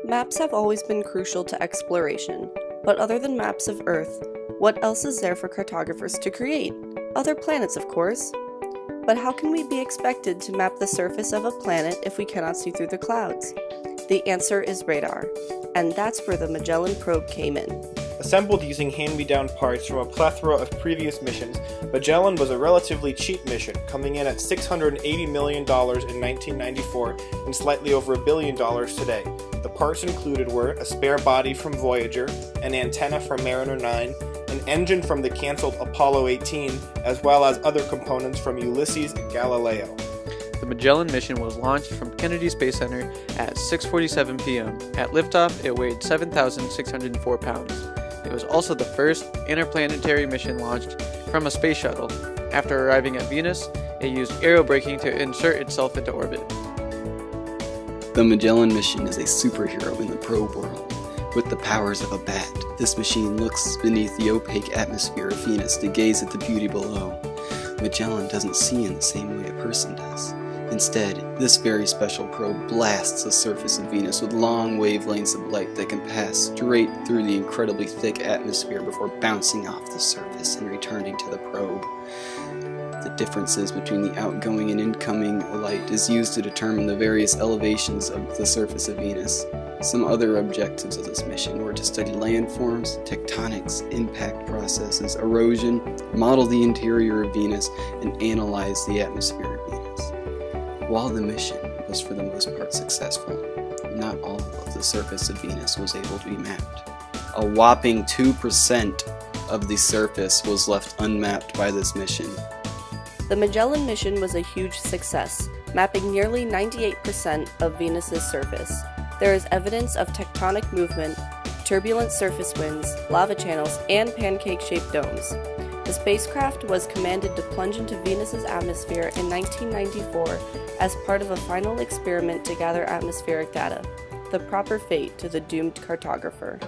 Maps have always been crucial to exploration, but other than maps of Earth, what else is there for cartographers to create? Other planets, of course. But how can we be expected to map the surface of a planet if we cannot see through the clouds? The answer is radar, and that's where the Magellan probe came in. Assembled using hand-me-down parts from a plethora of previous missions, Magellan was a relatively cheap mission, coming in at $680 million in 1994 and slightly over $1 billion today. The parts included were a spare body from Voyager, an antenna from Mariner 9, an engine from the cancelled Apollo 18, as well as other components from Ulysses and Galileo. The Magellan mission was launched from Kennedy Space Center at 6:47 p.m. At liftoff, it weighed 7,604 pounds. It was also the first interplanetary mission launched from a space shuttle. After arriving at Venus, it used aerobraking to insert itself into orbit. The Magellan mission is a superhero in the probe world. With the powers of a bat, this machine looks beneath the opaque atmosphere of Venus to gaze at the beauty below. Magellan doesn't see in the same way a person does. Instead, this very special probe blasts the surface of Venus with long wavelengths of light that can pass straight through the incredibly thick atmosphere before bouncing off the surface and returning to the probe. The differences between the outgoing and incoming light is used to determine the various elevations of the surface of Venus. Some other objectives of this mission were to study landforms, tectonics, impact processes, erosion, model the interior of Venus, and analyze the atmosphere of Venus. While the mission was for the most part successful, not all of the surface of Venus was able to be mapped. A whopping 2% of the surface was left unmapped by this mission. The Magellan mission was a huge success, mapping nearly 98% of Venus's surface. There is evidence of tectonic movement, turbulent surface winds, lava channels, and pancake-shaped domes. The spacecraft was commanded to plunge into Venus's atmosphere in 1994 as part of a final experiment to gather atmospheric data, the proper fate to the doomed cartographer.